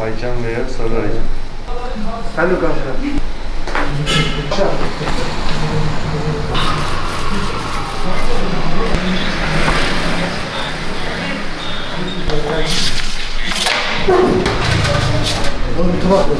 Aycan veya Sarı Aycan. Sen de karşına. Oğlum bir tabak ver.